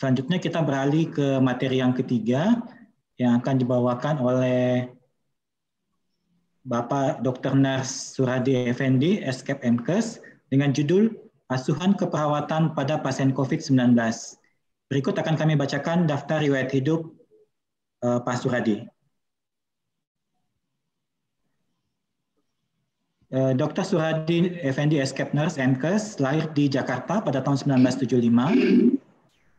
Selanjutnya kita beralih ke materi yang ketiga yang akan dibawakan oleh Bapak Dr. Nars Suradi Effendi, Eskep MKes, dengan judul Asuhan Keperawatan pada Pasien COVID-19. Berikut akan kami bacakan daftar riwayat hidup Pak Suradi. Dr. Suradi Effendi Eskep Nurse MKes lahir di Jakarta pada tahun 1975.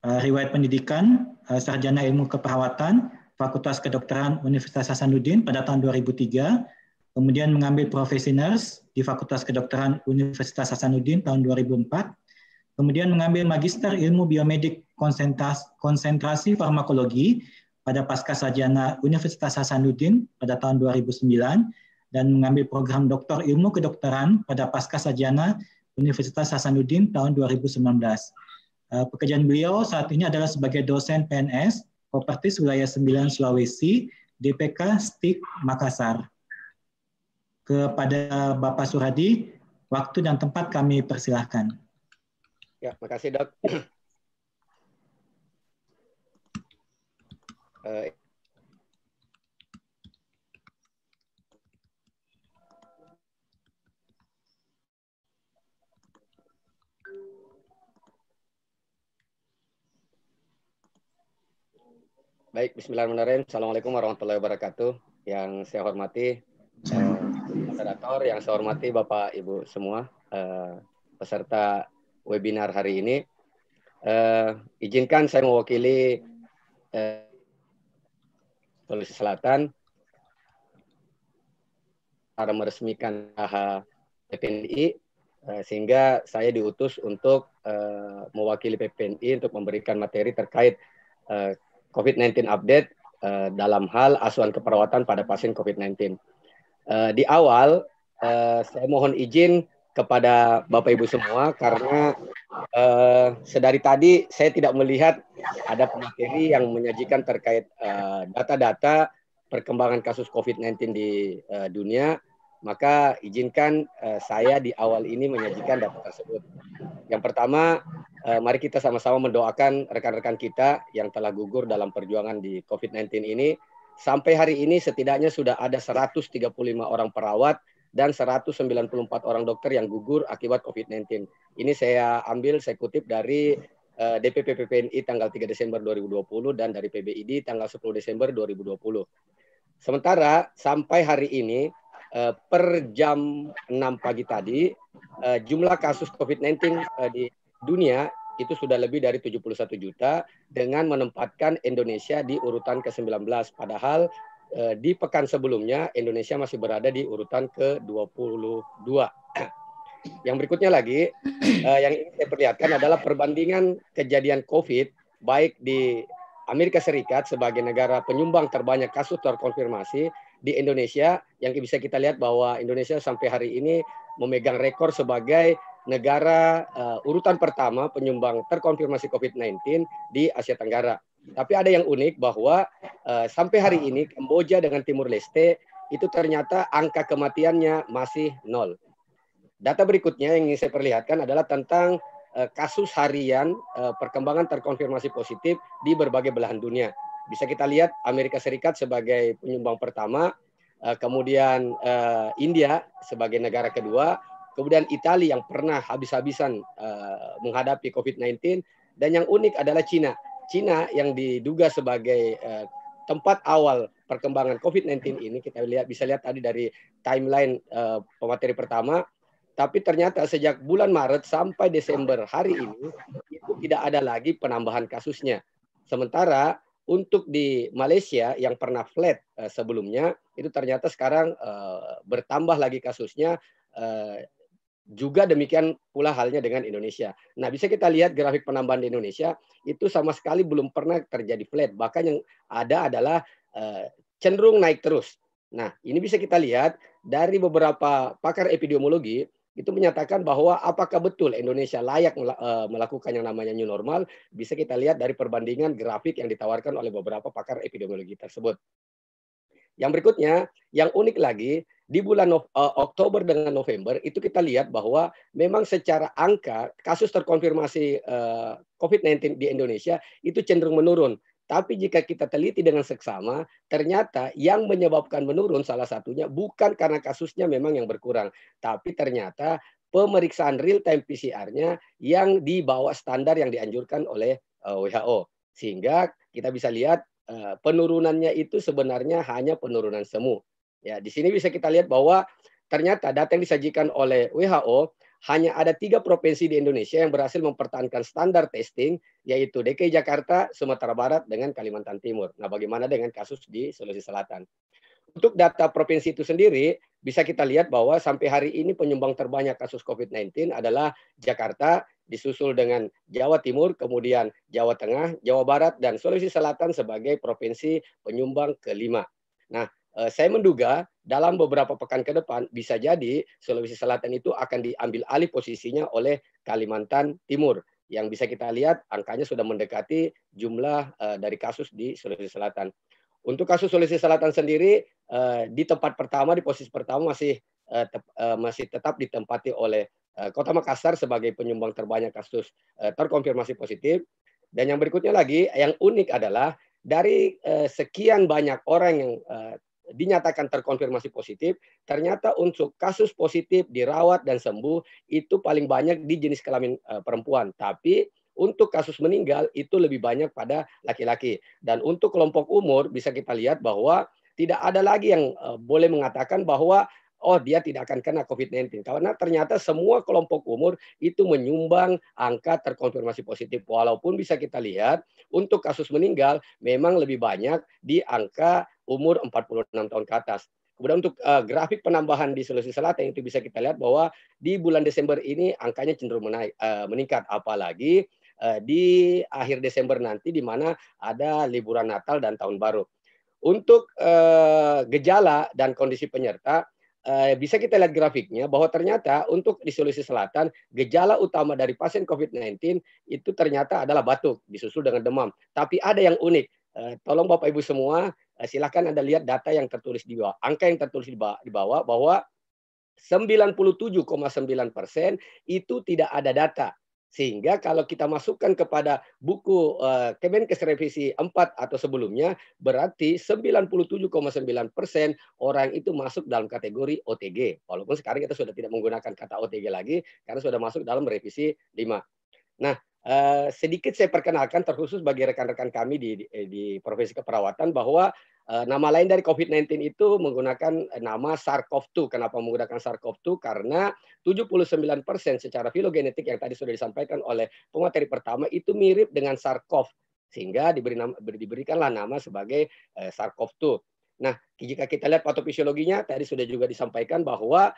Riwayat pendidikan sarjana ilmu keperawatan Fakultas Kedokteran Universitas Hasanuddin pada tahun 2003. Kemudian mengambil profesi nurse di Fakultas Kedokteran Universitas Hasanuddin tahun 2004. Kemudian mengambil magister ilmu biomedik konsentrasi farmakologi pada Pasca Sarjana Universitas Hasanuddin pada tahun 2009. Dan mengambil program doktor ilmu kedokteran pada Pasca Sarjana Universitas Hasanuddin tahun 2019. Pekerjaan beliau saat ini adalah sebagai dosen PNS, Kopertis Wilayah 9 Sulawesi, DPK STIK Makassar. Kepada Bapak Suradi, waktu dan tempat kami persilahkan. Ya, makasih Dok. Baik, bismillahirrahmanirrahim. Assalamualaikum warahmatullahi wabarakatuh. Yang saya hormati moderator, yang saya hormati Bapak Ibu semua, peserta webinar hari ini. Izinkan saya mewakili Sulawesi Selatan para meresmikan PPNI, sehingga saya diutus untuk mewakili PPNI untuk memberikan materi terkait COVID-19 update dalam hal asuhan keperawatan pada pasien COVID-19. Di awal, saya mohon izin kepada Bapak Ibu semua karena sedari tadi saya tidak melihat ada pemateri yang menyajikan terkait data-data perkembangan kasus COVID-19 di dunia, maka izinkan saya di awal ini menyajikan data tersebut. Yang pertama, mari kita sama-sama mendoakan rekan-rekan kita yang telah gugur dalam perjuangan di COVID-19 ini. Sampai hari ini setidaknya sudah ada 135 orang perawat dan 194 orang dokter yang gugur akibat COVID-19. Ini saya kutip dari DPP PPNI tanggal 3 Desember 2020 dan dari PBID tanggal 10 Desember 2020. Sementara sampai hari ini, per jam 6 pagi tadi, jumlah kasus COVID-19 di dunia itu sudah lebih dari 71 juta dengan menempatkan Indonesia di urutan ke-19. Padahal di pekan sebelumnya Indonesia masih berada di urutan ke-22. Yang berikutnya lagi, yang ingin saya perlihatkan adalah perbandingan kejadian COVID baik di Amerika Serikat sebagai negara penyumbang terbanyak kasus terkonfirmasi di Indonesia, yang bisa kita lihat bahwa Indonesia sampai hari ini memegang rekor sebagai negara urutan pertama penyumbang terkonfirmasi COVID-19 di Asia Tenggara. Tapi ada yang unik bahwa sampai hari ini Kamboja dengan Timur Leste itu ternyata angka kematiannya masih 0. Data berikutnya yang ingin saya perlihatkan adalah tentang kasus harian perkembangan terkonfirmasi positif di berbagai belahan dunia. Bisa kita lihat Amerika Serikat sebagai penyumbang pertama, kemudian India sebagai negara kedua, kemudian Italia yang pernah habis-habisan menghadapi COVID-19, dan yang unik adalah Cina. Cina yang diduga sebagai tempat awal perkembangan COVID-19 ini, kita bisa lihat tadi dari timeline pemateri pertama, tapi ternyata sejak bulan Maret sampai Desember hari ini, itu tidak ada lagi penambahan kasusnya. Sementara untuk di Malaysia yang pernah flat sebelumnya, itu ternyata sekarang bertambah lagi kasusnya, juga demikian pula halnya dengan Indonesia. Nah, bisa kita lihat grafik penambahan di Indonesia, itu sama sekali belum pernah terjadi flat. Bahkan yang ada adalah cenderung naik terus. Nah, ini bisa kita lihat dari beberapa pakar epidemiologi, itu menyatakan bahwa apakah betul Indonesia layak melakukan yang namanya new normal, bisa kita lihat dari perbandingan grafik yang ditawarkan oleh beberapa pakar epidemiologi tersebut. Yang berikutnya, yang unik lagi, di bulan Oktober dengan November itu kita lihat bahwa memang secara angka kasus terkonfirmasi COVID-19 di Indonesia itu cenderung menurun. Tapi jika kita teliti dengan seksama, ternyata yang menyebabkan menurun salah satunya bukan karena kasusnya memang yang berkurang, tapi ternyata pemeriksaan real time PCR-nya yang di bawah standar yang dianjurkan oleh WHO. Sehingga kita bisa lihat penurunannya itu sebenarnya hanya penurunan semu. Ya, di sini bisa kita lihat bahwa ternyata data yang disajikan oleh WHO hanya ada 3 provinsi di Indonesia yang berhasil mempertahankan standar testing, yaitu DKI Jakarta, Sumatera Barat, dengan Kalimantan Timur. Nah, bagaimana dengan kasus di Sulawesi Selatan? Untuk data provinsi itu sendiri, bisa kita lihat bahwa sampai hari ini penyumbang terbanyak kasus COVID-19 adalah Jakarta, disusul dengan Jawa Timur, kemudian Jawa Tengah, Jawa Barat, dan Sulawesi Selatan sebagai provinsi penyumbang kelima. Nah, saya menduga dalam beberapa pekan ke depan bisa jadi Sulawesi Selatan itu akan diambil alih posisinya oleh Kalimantan Timur, yang bisa kita lihat angkanya sudah mendekati jumlah dari kasus di Sulawesi Selatan. Untuk kasus Sulawesi Selatan sendiri di tempat pertama, di posisi pertama masih tetap ditempati oleh Kota Makassar sebagai penyumbang terbanyak kasus terkonfirmasi positif. Dan yang berikutnya lagi yang unik adalah dari sekian banyak orang yang dinyatakan terkonfirmasi positif, ternyata untuk kasus positif dirawat dan sembuh itu paling banyak di jenis kelamin perempuan. Tapi untuk kasus meninggal itu lebih banyak pada laki-laki. Dan untuk kelompok umur bisa kita lihat bahwa tidak ada lagi yang boleh mengatakan bahwa oh dia tidak akan kena COVID-19. Karena ternyata semua kelompok umur itu menyumbang angka terkonfirmasi positif. Walaupun bisa kita lihat untuk kasus meninggal memang lebih banyak di angka umur 46 tahun ke atas. Kemudian untuk grafik penambahan di Sulawesi Selatan itu bisa kita lihat bahwa di bulan Desember ini angkanya cenderung meningkat. Apalagi di akhir Desember nanti di mana ada liburan Natal dan Tahun Baru. Untuk gejala dan kondisi penyerta, bisa kita lihat grafiknya bahwa ternyata untuk di Sulawesi Selatan gejala utama dari pasien COVID-19 itu ternyata adalah batuk disusul dengan demam. Tapi ada yang unik. Tolong Bapak Ibu semua silakan Anda lihat data yang tertulis di bawah. Angka yang tertulis di bawah bahwa 97,9% itu tidak ada data. Sehingga kalau kita masukkan kepada buku Kemenkes revisi 4 atau sebelumnya, berarti 97,9% orang itu masuk dalam kategori OTG. Walaupun sekarang kita sudah tidak menggunakan kata OTG lagi, karena sudah masuk dalam revisi 5. Nah, sedikit saya perkenalkan terkhusus bagi rekan-rekan kami di profesi keperawatan bahwa nama lain dari COVID-19 itu menggunakan nama SARS-CoV-2. Kenapa menggunakan SARS-CoV-2? Karena 79% secara filogenetik yang tadi sudah disampaikan oleh pemateri pertama itu mirip dengan SARS-CoV. Sehingga diberikanlah nama sebagai SARS-CoV-2. Nah, jika kita lihat patofisiologinya, tadi sudah juga disampaikan bahwa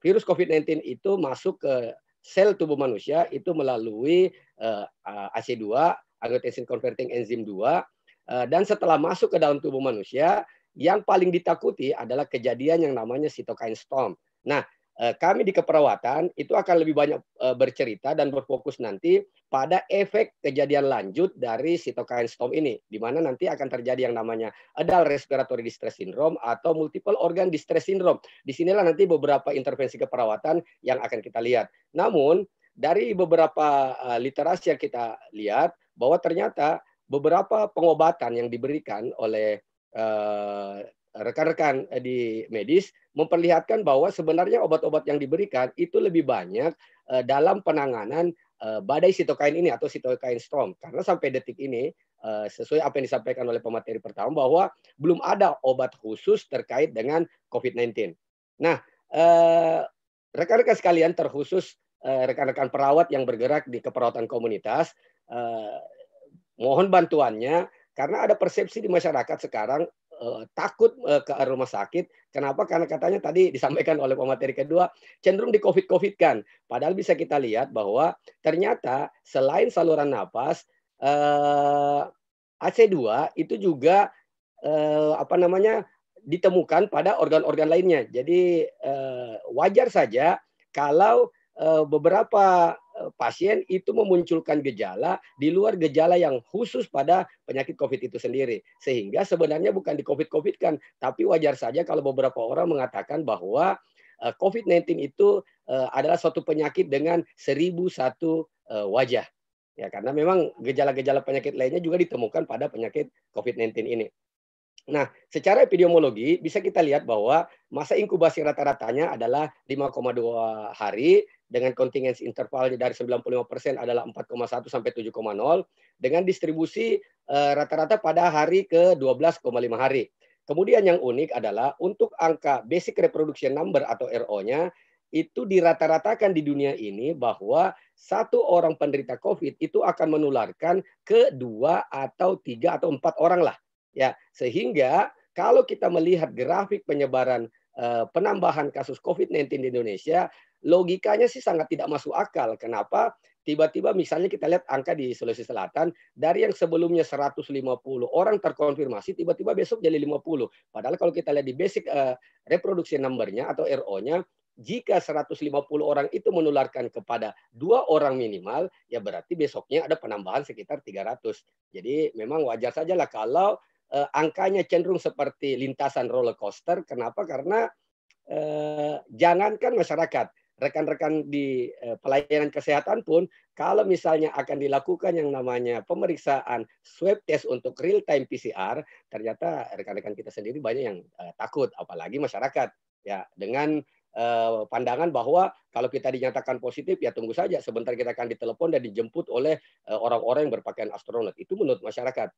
virus COVID-19 itu masuk ke sel tubuh manusia itu melalui AC2, angiotensin converting enzyme 2, dan setelah masuk ke dalam tubuh manusia, yang paling ditakuti adalah kejadian yang namanya cytokine storm. Nah, kami di keperawatan itu akan lebih banyak bercerita dan berfokus nanti pada efek kejadian lanjut dari cytokine storm ini, di mana nanti akan terjadi yang namanya adult respiratory distress syndrome atau multiple organ distress syndrome. Disinilah nanti beberapa intervensi keperawatan yang akan kita lihat. Namun dari beberapa literasi yang kita lihat bahwa ternyata beberapa pengobatan yang diberikan oleh rekan-rekan di medis memperlihatkan bahwa sebenarnya obat-obat yang diberikan itu lebih banyak dalam penanganan badai sitokain ini atau sitokain storm. Karena sampai detik ini, sesuai apa yang disampaikan oleh pemateri pertama, bahwa belum ada obat khusus terkait dengan COVID-19. Nah, rekan-rekan sekalian, terkhusus rekan-rekan perawat yang bergerak di keperawatan komunitas, mohon bantuannya, karena ada persepsi di masyarakat sekarang takut ke rumah sakit. Kenapa? Karena katanya tadi disampaikan oleh pemateri kedua, cenderung di COVID-COVID-kan. Padahal bisa kita lihat bahwa ternyata selain saluran napas, AC2 itu juga ditemukan pada organ-organ lainnya. Jadi wajar saja kalau beberapa pasien itu memunculkan gejala di luar gejala yang khusus pada penyakit COVID itu sendiri. Sehingga sebenarnya bukan di COVID-COVID-kan, tapi wajar saja kalau beberapa orang mengatakan bahwa COVID-19 itu adalah suatu penyakit dengan 1001 wajah. Ya, karena memang gejala-gejala penyakit lainnya juga ditemukan pada penyakit COVID-19 ini. Nah, secara epidemiologi bisa kita lihat bahwa masa inkubasi rata-ratanya adalah 5,2 hari dengan kontingensi interval dari 95% adalah 4,1 sampai 7,0 dengan distribusi rata-rata pada hari ke 12,5 hari. Kemudian yang unik adalah untuk angka basic reproduction number atau RO-nya itu dirata-ratakan di dunia ini bahwa satu orang penderita COVID itu akan menularkan ke 2 atau 3 atau 4 orang lah. Ya, sehingga kalau kita melihat grafik penyebaran penambahan kasus COVID-19 di Indonesia, logikanya sih sangat tidak masuk akal. Kenapa? Tiba-tiba misalnya kita lihat angka di Sulawesi Selatan, dari yang sebelumnya 150 orang terkonfirmasi, tiba-tiba besok jadi 50. Padahal kalau kita lihat di basic reproduction number-nya atau RO-nya, jika 150 orang itu menularkan kepada 2 orang minimal, ya berarti besoknya ada penambahan sekitar 300. Jadi memang wajar saja lah kalau angkanya cenderung seperti lintasan roller coaster. Kenapa? Karena jangankan masyarakat, rekan-rekan di pelayanan kesehatan pun, kalau misalnya akan dilakukan yang namanya pemeriksaan swab test untuk real time PCR, ternyata rekan-rekan kita sendiri banyak yang takut, apalagi masyarakat. Ya, dengan pandangan bahwa kalau kita dinyatakan positif, ya tunggu saja, sebentar kita akan ditelepon dan dijemput oleh orang-orang yang berpakaian astronot. Itu menurut masyarakat.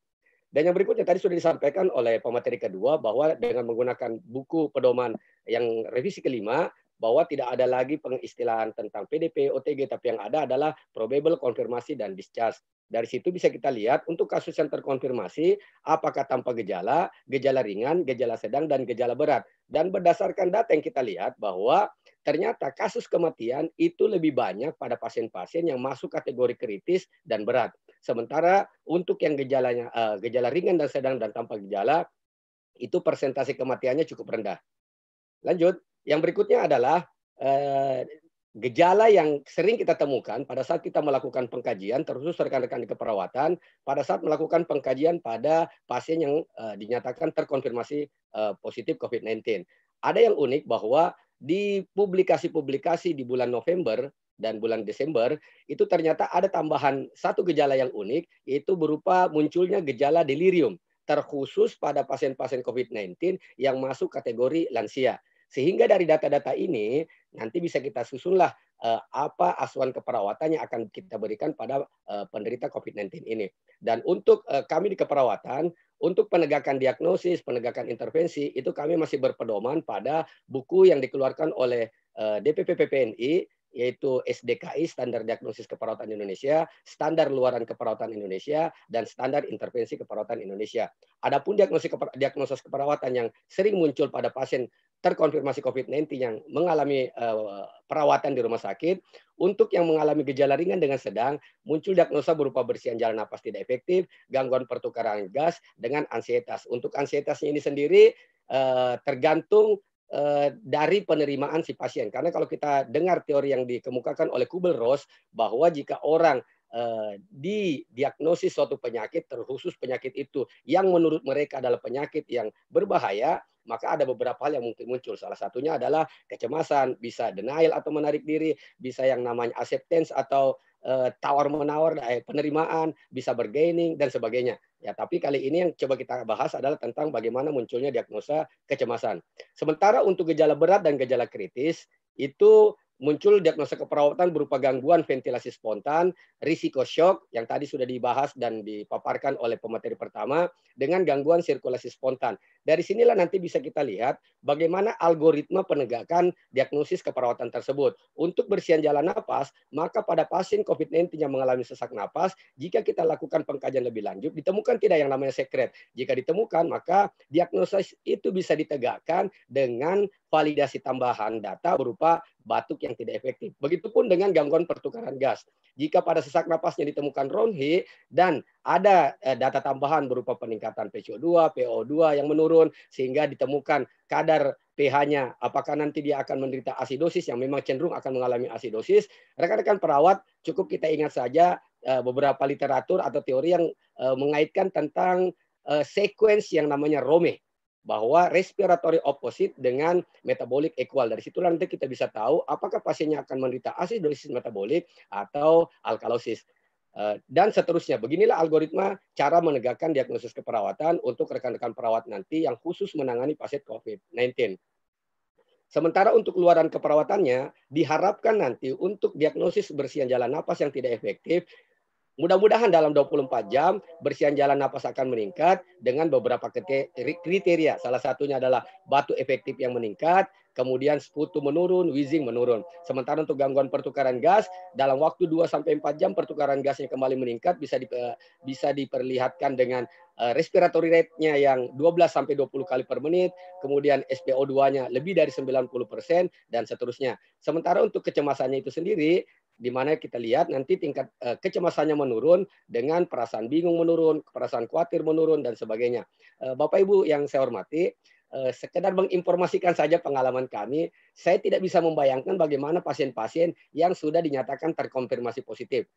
Dan yang berikutnya tadi sudah disampaikan oleh pemateri kedua bahwa dengan menggunakan buku pedoman yang revisi kelima, bahwa tidak ada lagi pengistilahan tentang PDP, OTG, tapi yang ada adalah probable konfirmasi dan discharge. Dari situ bisa kita lihat untuk kasus yang terkonfirmasi, apakah tanpa gejala, gejala ringan, gejala sedang, dan gejala berat. Dan berdasarkan data yang kita lihat bahwa ternyata kasus kematian itu lebih banyak pada pasien-pasien yang masuk kategori kritis dan berat. Sementara untuk yang gejalanya gejala ringan dan sedang dan tanpa gejala, itu persentase kematiannya cukup rendah. Lanjut, yang berikutnya adalah gejala yang sering kita temukan pada saat kita melakukan pengkajian, terkhusus rekan-rekan di keperawatan, pada saat melakukan pengkajian pada pasien yang dinyatakan terkonfirmasi positif COVID-19. Ada yang unik bahwa di publikasi-publikasi di bulan November dan bulan Desember, itu ternyata ada tambahan satu gejala yang unik, yaitu berupa munculnya gejala delirium, terkhusus pada pasien-pasien COVID-19 yang masuk kategori lansia. Sehingga dari data-data ini, nanti bisa kita susunlah apa asuhan keperawatan yang akan kita berikan pada penderita COVID-19 ini. Dan untuk kami di keperawatan, untuk penegakan diagnosis, penegakan intervensi, itu kami masih berpedoman pada buku yang dikeluarkan oleh DPP PPNI, yaitu SDKI, Standar Diagnosis Keperawatan Indonesia, Standar Luaran Keperawatan Indonesia, dan Standar Intervensi Keperawatan Indonesia. Adapun diagnosis keperawatan yang sering muncul pada pasien terkonfirmasi COVID-19 yang mengalami perawatan di rumah sakit, untuk yang mengalami gejala ringan dengan sedang, muncul diagnosa berupa bersihan jalan napas tidak efektif, gangguan pertukaran gas, dengan ansietas. Untuk ansietasnya ini sendiri tergantung dari penerimaan si pasien. Karena kalau kita dengar teori yang dikemukakan oleh Kubler-Ross bahwa jika orang didiagnosis suatu penyakit, terkhusus penyakit itu yang menurut mereka adalah penyakit yang berbahaya, maka ada beberapa hal yang mungkin muncul. Salah satunya adalah kecemasan, bisa denial atau menarik diri, bisa yang namanya acceptance atau tawar-menawar, penerimaan, bisa bargaining, dan sebagainya. Ya, tapi kali ini yang coba kita bahas adalah tentang bagaimana munculnya diagnosa kecemasan. Sementara untuk gejala berat dan gejala kritis, itu muncul diagnosa keperawatan berupa gangguan ventilasi spontan, risiko shock yang tadi sudah dibahas dan dipaparkan oleh pemateri pertama, dengan gangguan sirkulasi spontan. Dari sinilah nanti bisa kita lihat bagaimana algoritma penegakan diagnosis keperawatan tersebut. Untuk bersihan jalan napas, maka pada pasien COVID-19 yang mengalami sesak napas, jika kita lakukan pengkajian lebih lanjut, ditemukan tidak yang namanya sekret. Jika ditemukan, maka diagnosis itu bisa ditegakkan dengan validasi tambahan data berupa batuk yang tidak efektif. Begitupun dengan gangguan pertukaran gas. Jika pada sesak napasnya ditemukan ronhe dan ada data tambahan berupa peningkatan PCO2, PO2 yang menurun sehingga ditemukan kadar pH-nya, apakah nanti dia akan menderita asidosis yang memang cenderung akan mengalami asidosis, rekan-rekan perawat cukup kita ingat saja beberapa literatur atau teori yang mengaitkan tentang sequence yang namanya ROME, bahwa respiratory opposite dengan metabolic equal. Dari situ nanti kita bisa tahu apakah pasiennya akan menderita asidosis metabolik atau alkalosis. Dan seterusnya. Beginilah algoritma cara menegakkan diagnosis keperawatan untuk rekan-rekan perawat nanti yang khusus menangani pasien COVID-19. Sementara untuk keluaran keperawatannya, diharapkan nanti untuk diagnosis bersihan jalan napas yang tidak efektif, mudah-mudahan dalam 24 jam bersihan jalan napas akan meningkat dengan beberapa kriteria. Salah satunya adalah batuk efektif yang meningkat, kemudian sekutu menurun, wheezing menurun. Sementara untuk gangguan pertukaran gas, dalam waktu 2-4 jam pertukaran gasnya kembali meningkat, bisa diperlihatkan dengan respiratory rate-nya yang 12-20 kali per menit, kemudian SpO2-nya lebih dari 90%, dan seterusnya. Sementara untuk kecemasannya itu sendiri, di mana kita lihat nanti tingkat kecemasannya menurun dengan perasaan bingung menurun, perasaan khawatir menurun, dan sebagainya. Bapak Ibu yang saya hormati, sekedar menginformasikan saja pengalaman kami, saya tidak bisa membayangkan bagaimana pasien-pasien yang sudah dinyatakan terkonfirmasi positif.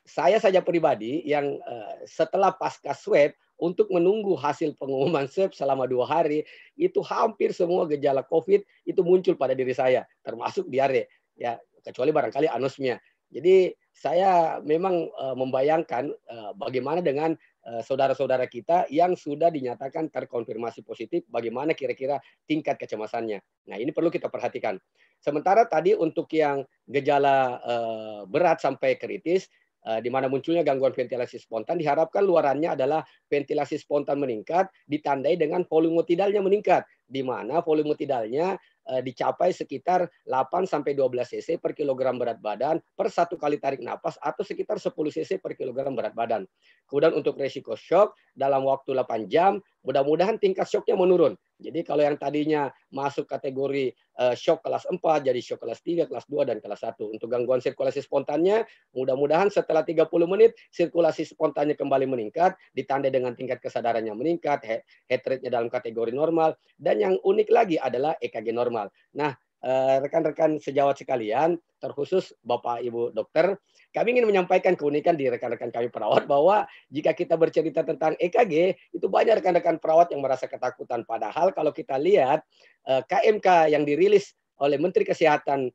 Saya saja pribadi yang setelah pasca swab untuk menunggu hasil pengumuman swab selama 2 hari, itu hampir semua gejala COVID itu muncul pada diri saya, termasuk diare. Ya, kecuali barangkali anosmia. Jadi saya memang membayangkan bagaimana dengan saudara-saudara kita yang sudah dinyatakan terkonfirmasi positif, bagaimana kira-kira tingkat kecemasannya. Nah, ini perlu kita perhatikan. Sementara tadi untuk yang gejala berat sampai kritis, di mana munculnya gangguan ventilasi spontan, diharapkan luarannya adalah ventilasi spontan meningkat, ditandai dengan volume tidalnya meningkat, di mana volume tidalnya dicapai sekitar 8-12 cc per kilogram berat badan per 1 kali tarik napas atau sekitar 10 cc per kilogram berat badan. Kemudian untuk resiko shock dalam waktu 8 jam, mudah-mudahan tingkat shocknya menurun. Jadi kalau yang tadinya masuk kategori shock kelas 4 jadi shock kelas 3, kelas 2, dan kelas 1. Untuk gangguan sirkulasi spontannya, mudah-mudahan setelah 30 menit sirkulasi spontannya kembali meningkat, ditandai dengan tingkat kesadarannya meningkat, heart rate-nya dalam kategori normal, dan yang unik lagi adalah EKG normal. Nah, rekan-rekan sejawat sekalian, terkhusus Bapak Ibu dokter, kami ingin menyampaikan keunikan di rekan-rekan kami perawat bahwa jika kita bercerita tentang EKG, itu banyak rekan-rekan perawat yang merasa ketakutan. Padahal kalau kita lihat KMK yang dirilis oleh Menteri Kesehatan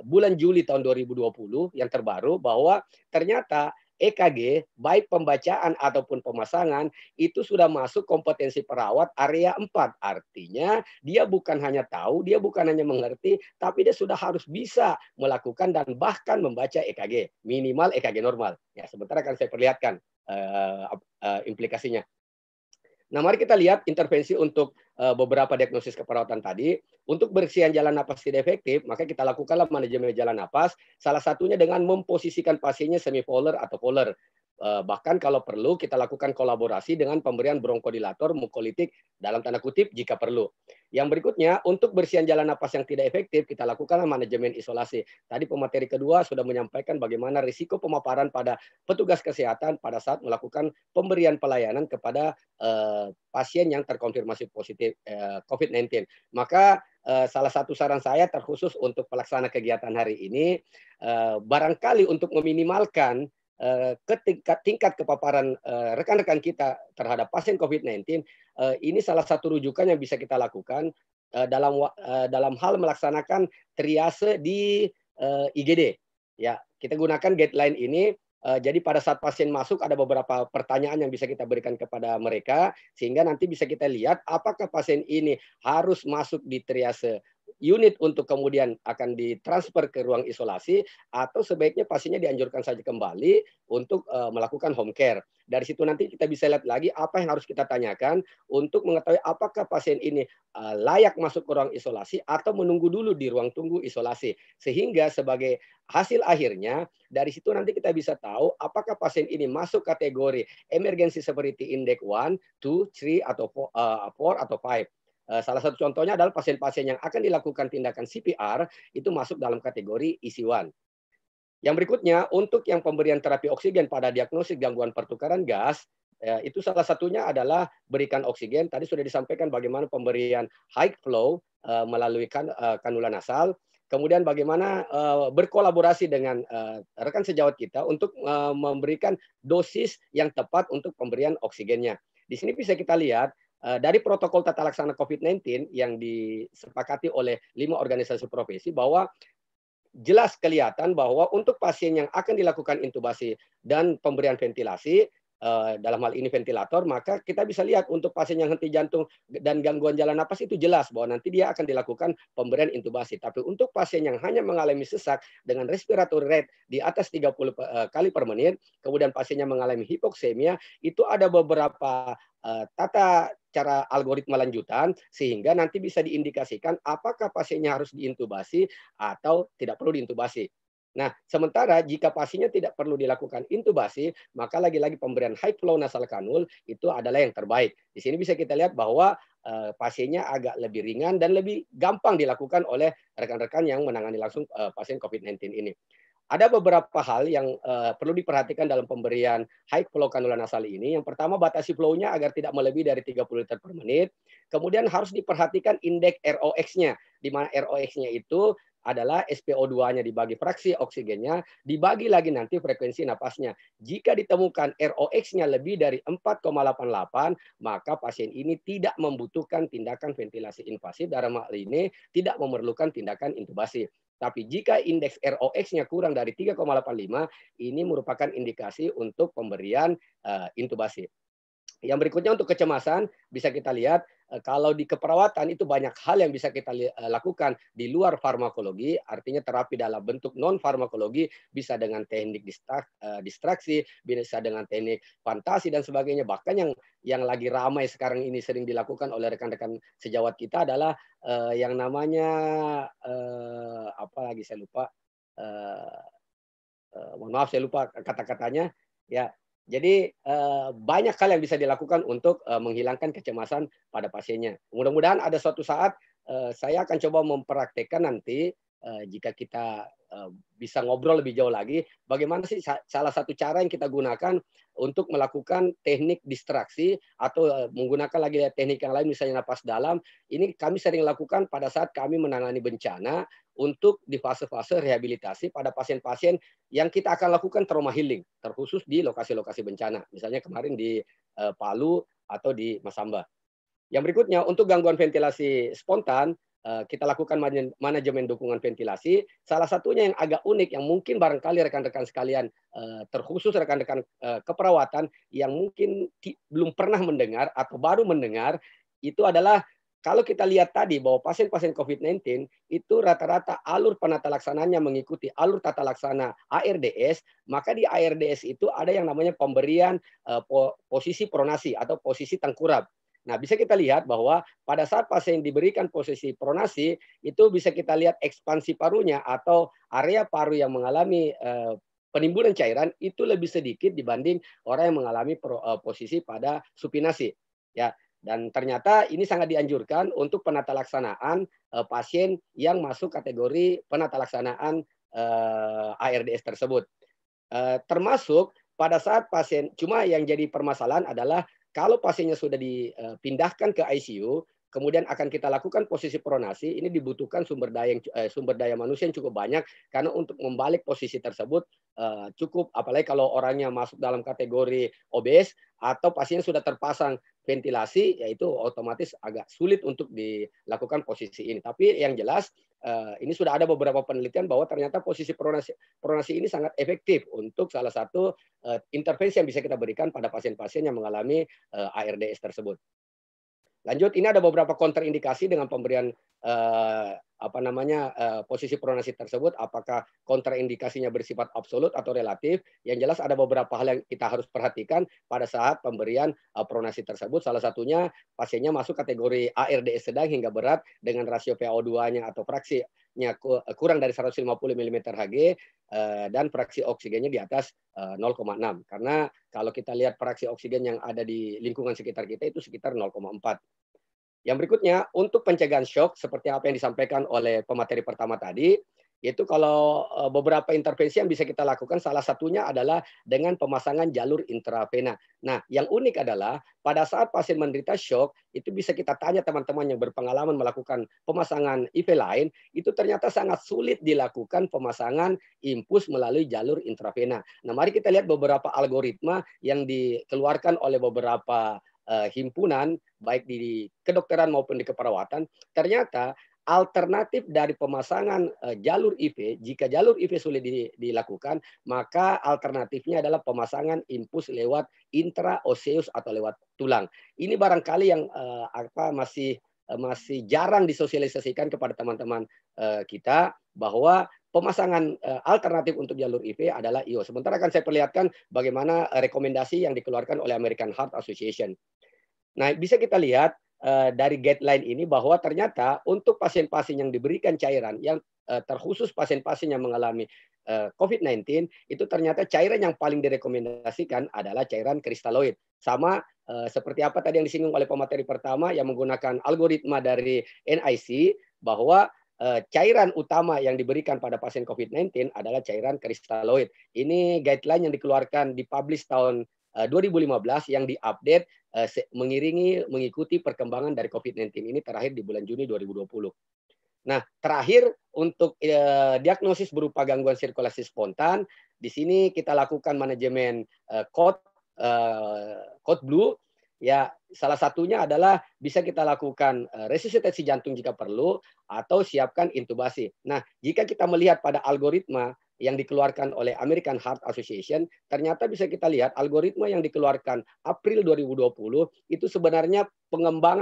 bulan Juli tahun 2020 yang terbaru, bahwa ternyata EKG, baik pembacaan ataupun pemasangan, itu sudah masuk kompetensi perawat area 4. Artinya, dia bukan hanya tahu, dia bukan hanya mengerti, tapi dia sudah harus bisa melakukan dan bahkan membaca EKG. Minimal EKG normal. Ya, sebentar akan saya perlihatkan implikasinya. Nah, mari kita lihat intervensi untuk beberapa diagnosis keperawatan tadi. Untuk bersihan jalan napas tidak efektif, maka kita lakukanlah manajemen jalan napas. Salah satunya dengan memposisikan pasiennya semipolar atau polar. Bahkan kalau perlu kita lakukan kolaborasi dengan pemberian bronkodilator mukolitik dalam tanda kutip jika perlu. Yang berikutnya, untuk bersihan jalan napas yang tidak efektif, kita lakukanlah manajemen isolasi. Tadi pemateri kedua sudah menyampaikan bagaimana risiko pemaparan pada petugas kesehatan pada saat melakukan pemberian pelayanan kepada pasien yang terkonfirmasi positif COVID-19. Maka salah satu saran saya terkhusus untuk pelaksana kegiatan hari ini, barangkali untuk meminimalkan tingkat kepaparan rekan-rekan kita terhadap pasien COVID-19, ini salah satu rujukan yang bisa kita lakukan dalam hal melaksanakan triase di IGD. Ya, kita gunakan guideline ini. Jadi pada saat pasien masuk ada beberapa pertanyaan yang bisa kita berikan kepada mereka sehingga nanti bisa kita lihat apakah pasien ini harus masuk di triase unit untuk kemudian akan ditransfer ke ruang isolasi atau sebaiknya pasiennya dianjurkan saja kembali untuk melakukan home care. Dari situ nanti kita bisa lihat lagi apa yang harus kita tanyakan untuk mengetahui apakah pasien ini layak masuk ke ruang isolasi atau menunggu dulu di ruang tunggu isolasi. Sehingga sebagai hasil akhirnya dari situ nanti kita bisa tahu apakah pasien ini masuk kategori emergency severity index 1, 2, 3 atau 4 atau 5. Salah satu contohnya adalah pasien-pasien yang akan dilakukan tindakan CPR itu masuk dalam kategori EC1. Yang berikutnya, untuk yang pemberian terapi oksigen pada diagnosis gangguan pertukaran gas, itu salah satunya adalah berikan oksigen. Tadi sudah disampaikan bagaimana pemberian high flow melalui kanula nasal. Kemudian bagaimana berkolaborasi dengan rekan sejawat kita untuk memberikan dosis yang tepat untuk pemberian oksigennya. Di sini bisa kita lihat dari protokol tata laksana COVID-19 yang disepakati oleh 5 organisasi profesi bahwa jelas kelihatan bahwa untuk pasien yang akan dilakukan intubasi dan pemberian ventilasi, dalam hal ini ventilator, maka kita bisa lihat untuk pasien yang henti jantung dan gangguan jalan napas itu jelas bahwa nanti dia akan dilakukan pemberian intubasi. Tapi untuk pasien yang hanya mengalami sesak dengan respiratory rate di atas 30 kali per menit, kemudian pasiennya mengalami hipoksemia, itu ada beberapa tata cara algoritma lanjutan sehingga nanti bisa diindikasikan apakah pasiennya harus diintubasi atau tidak perlu diintubasi. Nah, sementara jika pasiennya tidak perlu dilakukan intubasi, maka lagi-lagi pemberian high flow nasal kanul itu adalah yang terbaik. Di sini bisa kita lihat bahwa pasiennya agak lebih ringan dan lebih gampang dilakukan oleh rekan-rekan yang menangani langsung pasien COVID-19 ini. Ada beberapa hal yang perlu diperhatikan dalam pemberian high flow kanula nasal ini. Yang pertama, batasi flow-nya agar tidak melebihi dari 30 liter per menit. Kemudian harus diperhatikan indeks ROX-nya, di mana ROX-nya itu adalah SpO2-nya dibagi fraksi oksigennya, dibagi lagi nanti frekuensi napasnya. Jika ditemukan ROX-nya lebih dari 4,88, maka pasien ini tidak membutuhkan tindakan ventilasi invasif, dalam hal ini tidak memerlukan tindakan intubasi. Tapi jika indeks ROX-nya kurang dari 3,85, ini merupakan indikasi untuk pemberian intubasi. Yang berikutnya untuk kecemasan, bisa kita lihat kalau di keperawatan itu banyak hal yang bisa kita lakukan di luar farmakologi, artinya terapi dalam bentuk non-farmakologi, bisa dengan teknik distraksi, bisa dengan teknik fantasi dan sebagainya. Bahkan yang lagi ramai sekarang ini sering dilakukan oleh rekan-rekan sejawat kita adalah yang namanya apa lagi saya lupa, mohon maaf saya lupa kata-katanya ya. Jadi banyak hal yang bisa dilakukan untuk menghilangkan kecemasan pada pasiennya. Mudah-mudahan ada suatu saat saya akan coba mempraktekkan nanti jika kita bisa ngobrol lebih jauh lagi, bagaimana sih salah satu cara yang kita gunakan untuk melakukan teknik distraksi atau menggunakan lagi teknik yang lain, misalnya napas dalam. Ini kami sering lakukan pada saat kami menangani bencana untuk di fase-fase rehabilitasi pada pasien-pasien yang kita akan lakukan trauma healing, terkhusus di lokasi-lokasi bencana. Misalnya kemarin di Palu atau di Masamba. Yang berikutnya, untuk gangguan ventilasi spontan, kita lakukan manajemen dukungan ventilasi. Salah satunya yang agak unik, yang mungkin barangkali rekan-rekan sekalian, terkhusus rekan-rekan keperawatan, yang mungkin belum pernah mendengar atau baru mendengar, itu adalah kalau kita lihat tadi bahwa pasien-pasien COVID-19 itu rata-rata alur penata laksananya mengikuti alur tata laksana ARDS, maka di ARDS itu ada yang namanya pemberian posisi pronasi atau posisi tengkurap. Nah, bisa kita lihat bahwa pada saat pasien diberikan posisi pronasi, itu bisa kita lihat ekspansi parunya atau area paru yang mengalami penimbunan cairan itu lebih sedikit dibanding orang yang mengalami posisi pada supinasi. Ya, dan ternyata ini sangat dianjurkan untuk penata laksanaan pasien yang masuk kategori penata laksanaan ARDS tersebut. Termasuk pada saat pasien, cuma yang jadi permasalahan adalah kalau pasiennya sudah dipindahkan ke ICU, kemudian akan kita lakukan posisi pronasi, ini dibutuhkan sumber daya manusia yang cukup banyak, karena untuk membalik posisi tersebut cukup, apalagi kalau orangnya masuk dalam kategori obes atau pasien sudah terpasang ventilasi, yaitu otomatis agak sulit untuk dilakukan posisi ini. Tapi yang jelas ini sudah ada beberapa penelitian bahwa ternyata posisi pronasi ini sangat efektif untuk salah satu intervensi yang bisa kita berikan pada pasien-pasien yang mengalami ARDS tersebut. Lanjut, ini ada beberapa kontraindikasi dengan pemberian posisi pronasi tersebut. Apakah kontraindikasinya bersifat absolut atau relatif? Yang jelas ada beberapa hal yang kita harus perhatikan pada saat pemberian pronasi tersebut. Salah satunya pasiennya masuk kategori ARDS sedang hingga berat dengan rasio PaO2-nya atau fraksinya kurang dari 150 mmHg dan fraksi oksigennya di atas 0,6. Karena kalau kita lihat fraksi oksigen yang ada di lingkungan sekitar kita itu sekitar 0,4. Yang berikutnya, untuk pencegahan shock, seperti apa yang disampaikan oleh pemateri pertama tadi, yaitu kalau beberapa intervensi yang bisa kita lakukan, salah satunya adalah dengan pemasangan jalur intravena. Nah, yang unik adalah pada saat pasien menderita shock, itu bisa kita tanya teman-teman yang berpengalaman melakukan pemasangan IV lain, itu ternyata sangat sulit dilakukan pemasangan infus melalui jalur intravena. Nah, mari kita lihat beberapa algoritma yang dikeluarkan oleh beberapa himpunan, baik di kedokteran maupun di keperawatan. Ternyata alternatif dari pemasangan jalur IV, jika jalur IV sulit dilakukan, maka alternatifnya adalah pemasangan infus lewat intraoseus atau lewat tulang. Ini barangkali yang masih jarang disosialisasikan kepada teman-teman kita, bahwa pemasangan alternatif untuk jalur IV adalah IO. Sementara akan saya perlihatkan bagaimana rekomendasi yang dikeluarkan oleh American Heart Association. Nah, bisa kita lihat dari guideline ini bahwa ternyata untuk pasien-pasien yang diberikan cairan, yang terkhusus pasien-pasien yang mengalami COVID-19, itu ternyata cairan yang paling direkomendasikan adalah cairan kristaloid. Sama seperti apa tadi yang disinggung oleh pemateri pertama yang menggunakan algoritma dari NIC, bahwa cairan utama yang diberikan pada pasien COVID-19 adalah cairan kristaloid. Ini guideline yang dikeluarkan, dipublish tahun 2015 yang diupdate mengikuti perkembangan dari COVID-19 ini terakhir di bulan Juni 2020. Nah, terakhir untuk diagnosis berupa gangguan sirkulasi spontan, di sini kita lakukan manajemen code blue. Ya, salah satunya adalah bisa kita lakukan resusitasi jantung jika perlu atau siapkan intubasi. Nah, jika kita melihat pada algoritma yang dikeluarkan oleh American Heart Association, ternyata bisa kita lihat algoritma yang dikeluarkan April 2020 itu sebenarnya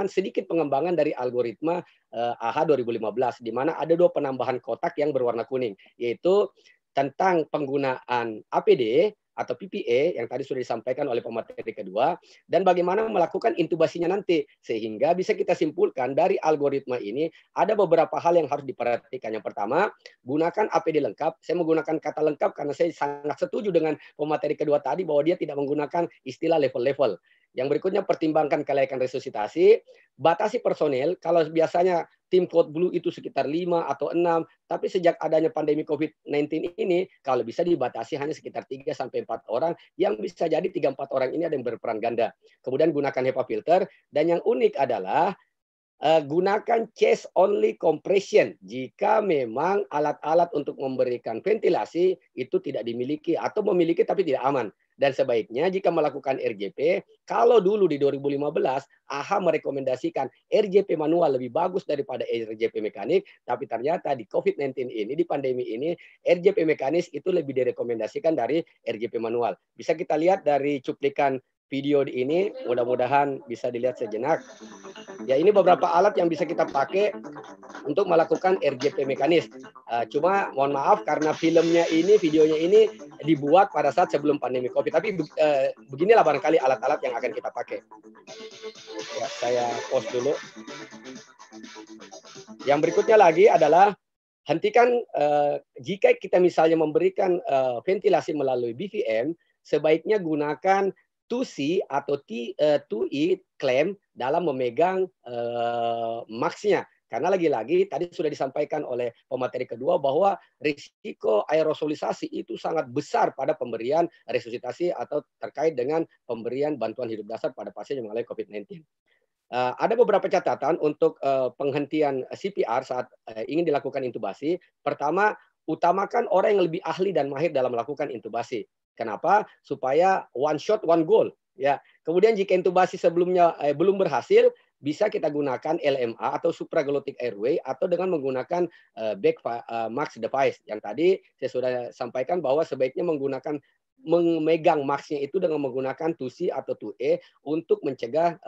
sedikit pengembangan dari algoritma AHA 2015, di mana ada 2 penambahan kotak yang berwarna kuning, yaitu tentang penggunaan APD atau PPA yang tadi sudah disampaikan oleh pemateri kedua, dan bagaimana melakukan intubasinya nanti. Sehingga bisa kita simpulkan dari algoritma ini ada beberapa hal yang harus diperhatikan. Yang pertama, gunakan APD lengkap. Saya menggunakan kata lengkap karena saya sangat setuju dengan pemateri kedua tadi bahwa dia tidak menggunakan istilah level-level. Yang berikutnya, pertimbangkan kelayakan resusitasi, batasi personel. Kalau biasanya tim Code Blue itu sekitar 5 atau 6, tapi sejak adanya pandemi COVID-19 ini, kalau bisa dibatasi hanya sekitar 3-4 orang, yang bisa jadi 3-4 orang ini ada yang berperan ganda. Kemudian gunakan HEPA filter, dan yang unik adalah gunakan chest only compression jika memang alat-alat untuk memberikan ventilasi itu tidak dimiliki atau memiliki tapi tidak aman. Dan sebaiknya jika melakukan RJP, kalau dulu di 2015 AHA merekomendasikan RJP manual lebih bagus daripada RJP mekanik, tapi ternyata di COVID-19 ini, di pandemi ini, RJP mekanis itu lebih direkomendasikan dari RJP manual. Bisa kita lihat dari cuplikan video ini, mudah-mudahan bisa dilihat sejenak. Ya, ini beberapa alat yang bisa kita pakai untuk melakukan RJP mekanis. Cuma mohon maaf karena videonya ini dibuat pada saat sebelum pandemi COVID. Tapi beginilah barangkali alat-alat yang akan kita pakai. Ya, saya pause dulu. Yang berikutnya lagi adalah hentikan jika kita misalnya memberikan ventilasi melalui BVM, sebaiknya gunakan 2C atau 2E clamp dalam memegang max-nya. Karena lagi-lagi tadi sudah disampaikan oleh pemateri kedua bahwa risiko aerosolisasi itu sangat besar pada pemberian resusitasi atau terkait dengan pemberian bantuan hidup dasar pada pasien yang mengalami COVID-19. Ada beberapa catatan untuk penghentian CPR saat ingin dilakukan intubasi. Pertama, utamakan orang yang lebih ahli dan mahir dalam melakukan intubasi. Kenapa? Supaya one shot, one goal. Ya. Kemudian jika intubasi sebelumnya belum berhasil, bisa kita gunakan LMA atau supraglottic airway atau dengan menggunakan back max device. Yang tadi saya sudah sampaikan bahwa sebaiknya memegang max-nya itu dengan menggunakan 2C atau 2E untuk mencegah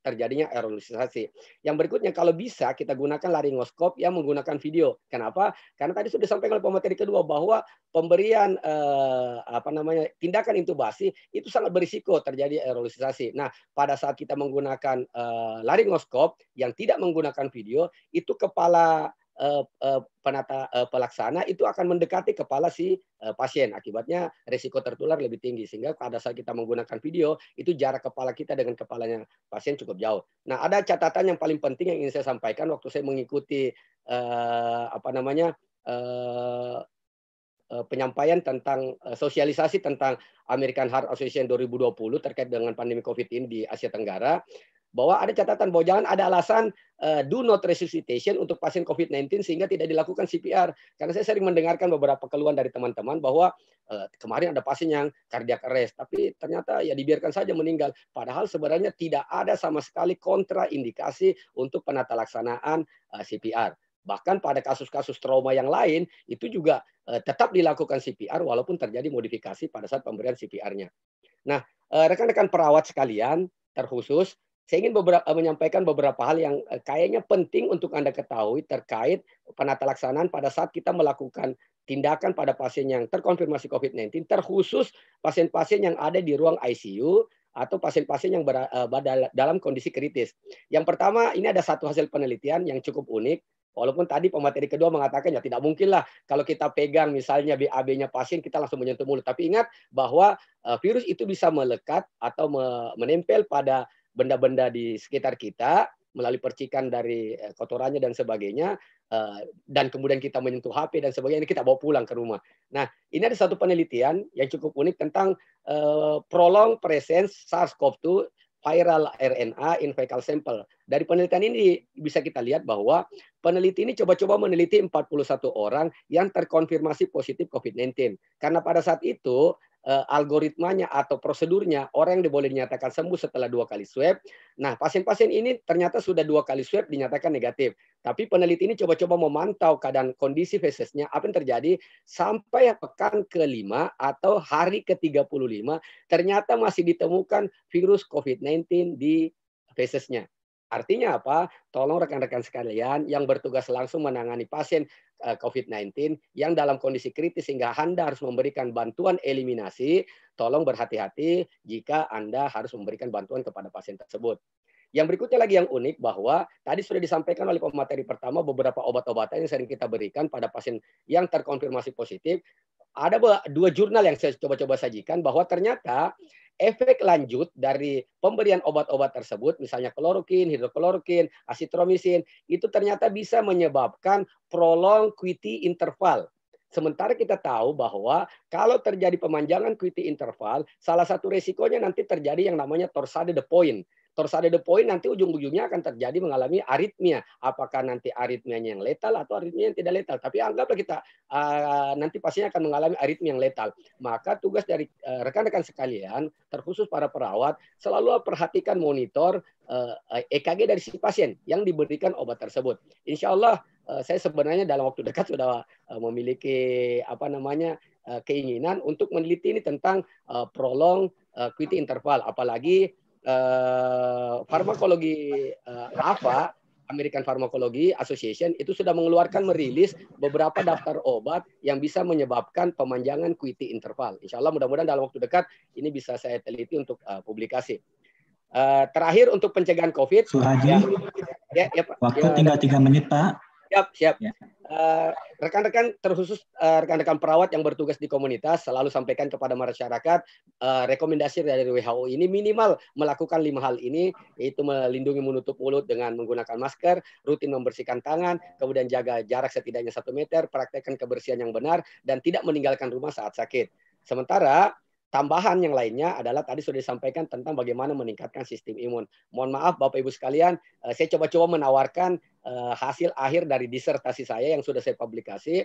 terjadinya aerosolisasi. Yang berikutnya, kalau bisa kita gunakan laryngoskop yang menggunakan video. Kenapa? Karena tadi sudah disampaikan oleh pemateri kedua bahwa pemberian tindakan intubasi itu sangat berisiko terjadi aerosolisasi. Nah, pada saat kita menggunakan laryngoskop yang tidak menggunakan video, itu kepala pelaksana itu akan mendekati kepala si pasien. Akibatnya risiko tertular lebih tinggi. Sehingga pada saat kita menggunakan video, itu jarak kepala kita dengan kepalanya pasien cukup jauh. Nah, ada catatan yang paling penting yang ingin saya sampaikan waktu saya mengikuti penyampaian tentang sosialisasi tentang American Heart Association 2020 terkait dengan pandemi COVID ini di Asia Tenggara, bahwa ada catatan bahwa jangan ada alasan do not resuscitation untuk pasien COVID-19 sehingga tidak dilakukan CPR. Karena saya sering mendengarkan beberapa keluhan dari teman-teman bahwa kemarin ada pasien yang cardiac arrest, tapi ternyata ya dibiarkan saja meninggal. Padahal sebenarnya tidak ada sama sekali kontraindikasi untuk penata laksanaan CPR. Bahkan pada kasus-kasus trauma yang lain, itu juga tetap dilakukan CPR walaupun terjadi modifikasi pada saat pemberian CPR-nya. Nah, rekan-rekan perawat sekalian, terkhusus, saya ingin menyampaikan beberapa hal yang kayaknya penting untuk Anda ketahui terkait penata laksanaan pada saat kita melakukan tindakan pada pasien yang terkonfirmasi COVID-19, terkhusus pasien-pasien yang ada di ruang ICU atau pasien-pasien yang dalam kondisi kritis. Yang pertama, ini ada satu hasil penelitian yang cukup unik. Walaupun tadi pemateri kedua mengatakan ya tidak mungkin lah kalau kita pegang misalnya BAB-nya pasien kita langsung menyentuh mulut. Tapi ingat bahwa virus itu bisa melekat atau menempel pada benda-benda di sekitar kita melalui percikan dari kotorannya dan sebagainya, dan kemudian kita menyentuh HP dan sebagainya, kita bawa pulang ke rumah. Nah, ini ada satu penelitian yang cukup unik tentang prolonged presence SARS-CoV-2 viral RNA in fecal sample. Dari penelitian ini bisa kita lihat bahwa peneliti ini coba-coba meneliti 41 orang yang terkonfirmasi positif COVID-19. Karena pada saat itu algoritmanya atau prosedurnya orang yang boleh dinyatakan sembuh setelah 2 kali swab. Nah, pasien-pasien ini ternyata sudah 2 kali swab dinyatakan negatif. Tapi peneliti ini coba-coba memantau keadaan kondisi fesesnya, apa yang terjadi sampai pekan ke-5 atau hari ke-35 ternyata masih ditemukan virus COVID-19 di fesesnya. Artinya apa? Tolong rekan-rekan sekalian yang bertugas langsung menangani pasien COVID-19 yang dalam kondisi kritis sehingga Anda harus memberikan bantuan eliminasi, tolong berhati-hati jika Anda harus memberikan bantuan kepada pasien tersebut. Yang berikutnya lagi yang unik bahwa tadi sudah disampaikan oleh pemateri pertama beberapa obat-obatan yang sering kita berikan pada pasien yang terkonfirmasi positif. Ada 2 jurnal yang saya coba-coba sajikan bahwa ternyata efek lanjut dari pemberian obat-obat tersebut, misalnya klorokin, hidroklorokin, asitromisin, itu ternyata bisa menyebabkan prolonged QT interval. Sementara kita tahu bahwa kalau terjadi pemanjangan QT interval, salah satu resikonya nanti terjadi yang namanya torsade de point. Torsade de point nanti ujung-ujungnya akan terjadi mengalami aritmia. Apakah nanti aritmianya yang letal atau aritmia yang tidak letal. Tapi anggaplah kita nanti pasiennya akan mengalami aritmia yang letal. Maka tugas dari rekan-rekan sekalian, terkhusus para perawat, selalu perhatikan monitor EKG dari si pasien yang diberikan obat tersebut. Insya Allah saya sebenarnya dalam waktu dekat sudah memiliki keinginan untuk meneliti ini tentang prolonged QT interval. Apalagi farmakologi APA, American Pharmacology Association, itu sudah mengeluarkan merilis beberapa daftar obat yang bisa menyebabkan pemanjangan QT interval. Insya Allah mudah-mudahan dalam waktu dekat ini bisa saya teliti untuk publikasi. Terakhir untuk pencegahan COVID. Suhadi, Pak. Waktu tinggal 3 menit, Pak. Siap. Ya. Rekan-rekan terkhusus rekan-rekan perawat yang bertugas di komunitas selalu sampaikan kepada masyarakat rekomendasi dari WHO ini minimal melakukan 5 hal ini, yaitu melindungi menutup mulut dengan menggunakan masker, rutin membersihkan tangan, kemudian jaga jarak setidaknya 1 meter, praktekkan kebersihan yang benar, dan tidak meninggalkan rumah saat sakit. Sementara tambahan yang lainnya adalah tadi sudah disampaikan tentang bagaimana meningkatkan sistem imun. Mohon maaf Bapak Ibu sekalian, saya coba-coba menawarkan hasil akhir dari disertasi saya yang sudah saya publikasi.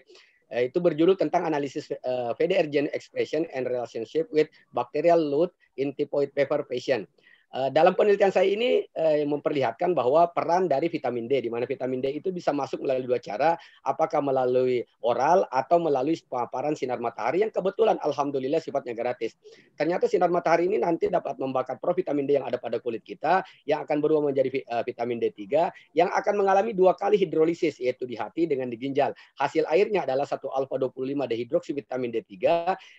Itu berjudul tentang analisis VDR gene expression and relationship with bacterial load in typhoid fever patient. Dalam penelitian saya ini memperlihatkan bahwa peran dari vitamin D, di mana vitamin D itu bisa masuk melalui 2 cara, apakah melalui oral atau melalui paparan sinar matahari yang kebetulan alhamdulillah sifatnya gratis. Ternyata sinar matahari ini nanti dapat membakar provitamin D yang ada pada kulit kita, yang akan berubah menjadi vitamin D3, yang akan mengalami 2 kali hidrolisis, yaitu di hati dengan di ginjal. Hasil airnya adalah 1-alfa-25 dehidroksivitamin D3,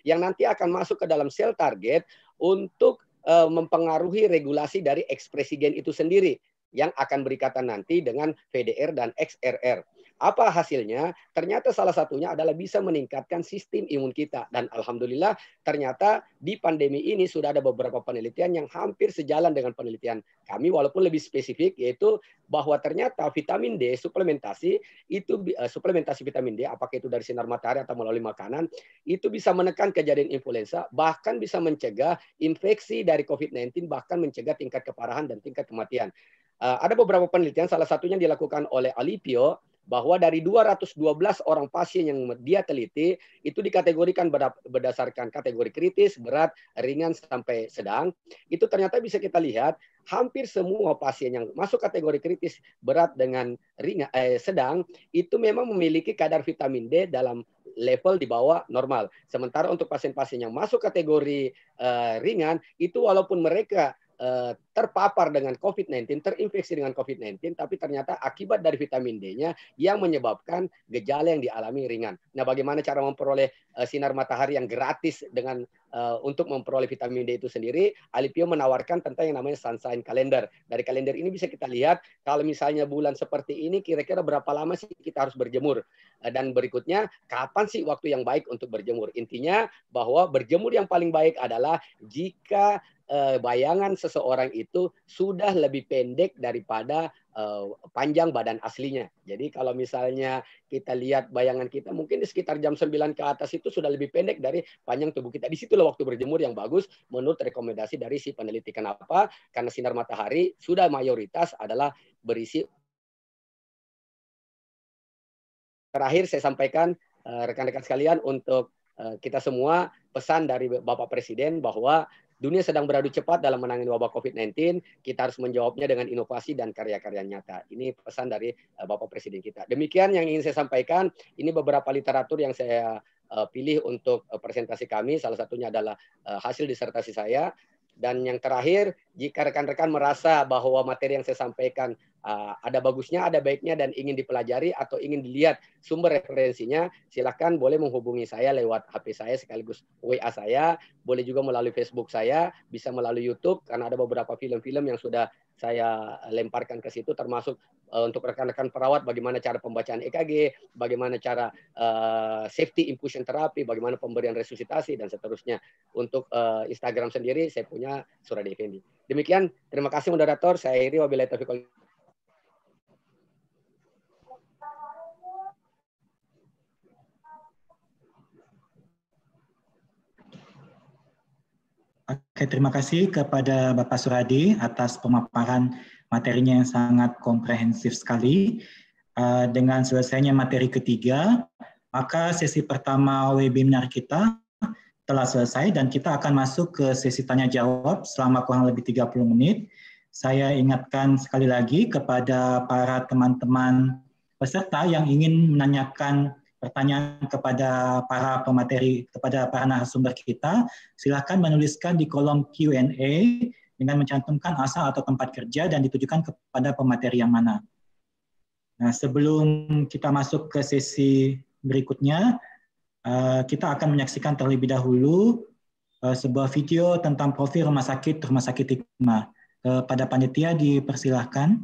yang nanti akan masuk ke dalam sel target untuk mempengaruhi regulasi dari ekspresi gen itu sendiri yang akan berikatan nanti dengan VDR dan XRR. Apa hasilnya? Ternyata salah satunya adalah bisa meningkatkan sistem imun kita. Dan alhamdulillah ternyata di pandemi ini sudah ada beberapa penelitian yang hampir sejalan dengan penelitian kami, walaupun lebih spesifik, yaitu bahwa ternyata vitamin D, suplementasi vitamin D, apakah itu dari sinar matahari atau melalui makanan, itu bisa menekan kejadian influenza, bahkan bisa mencegah infeksi dari COVID-19, bahkan mencegah tingkat keparahan dan tingkat kematian. Ada beberapa penelitian, salah satunya dilakukan oleh Alipio, bahwa dari 212 orang pasien yang dia teliti, itu dikategorikan berdasarkan kategori kritis, berat, ringan, sampai sedang. Itu ternyata bisa kita lihat, hampir semua pasien yang masuk kategori kritis, berat dengan sedang, itu memang memiliki kadar vitamin D dalam level di bawah normal. Sementara untuk pasien-pasien yang masuk kategori ringan, itu walaupun mereka terpapar dengan COVID-19, terinfeksi dengan COVID-19, tapi ternyata akibat dari vitamin D-nya yang menyebabkan gejala yang dialami ringan. Nah, bagaimana cara memperoleh sinar matahari yang gratis dengan untuk memperoleh vitamin D itu sendiri? Alipio menawarkan tentang yang namanya Sunshine Calendar. Dari kalender ini bisa kita lihat kalau misalnya bulan seperti ini kira-kira berapa lama sih kita harus berjemur, dan berikutnya kapan sih waktu yang baik untuk berjemur. Intinya bahwa berjemur yang paling baik adalah jika bayangan seseorang itu sudah lebih pendek daripada panjang badan aslinya. Jadi kalau misalnya kita lihat bayangan kita mungkin di sekitar jam 9 ke atas itu sudah lebih pendek dari panjang tubuh kita. Disitulah waktu berjemur yang bagus menurut rekomendasi dari si peneliti. Kenapa? Karena sinar matahari sudah mayoritas adalah berisi. Terakhir saya sampaikan rekan-rekan sekalian untuk kita semua, pesan dari Bapak Presiden bahwa dunia sedang beradu cepat dalam menangani wabah COVID-19. Kita harus menjawabnya dengan inovasi dan karya-karya nyata. Ini pesan dari Bapak Presiden kita. Demikian yang ingin saya sampaikan. Ini beberapa literatur yang saya pilih untuk presentasi kami. Salah satunya adalah hasil disertasi saya. Dan yang terakhir, jika rekan-rekan merasa bahwa materi yang saya sampaikan ada bagusnya, ada baiknya, dan ingin dipelajari atau ingin dilihat sumber referensinya, silakan boleh menghubungi saya lewat HP saya sekaligus WA saya, boleh juga melalui Facebook saya, bisa melalui YouTube, karena ada beberapa film-film yang sudah saya lemparkan ke situ, termasuk untuk rekan-rekan perawat, bagaimana cara pembacaan EKG, bagaimana cara safety infusion therapy, bagaimana pemberian resusitasi, dan seterusnya. Untuk Instagram sendiri, saya punya Suradi Effendi. Demikian, terima kasih moderator. Saya akhiri, wabillahi taufiq. Oke, terima kasih kepada Bapak Suradi atas pemaparan materinya yang sangat komprehensif sekali. Dengan selesainya materi ketiga, maka sesi pertama webinar kita telah selesai dan kita akan masuk ke sesi tanya jawab selama kurang lebih 30 menit. Saya ingatkan sekali lagi kepada para teman-teman peserta yang ingin menanyakan pertanyaan kepada para pemateri, kepada para narasumber kita, silakan menuliskan di kolom Q&A dengan mencantumkan asal atau tempat kerja dan ditujukan kepada pemateri yang mana. Nah, sebelum kita masuk ke sesi berikutnya, kita akan menyaksikan terlebih dahulu sebuah video tentang profil Rumah Sakit Hikmah. Kepada panitia dipersilahkan.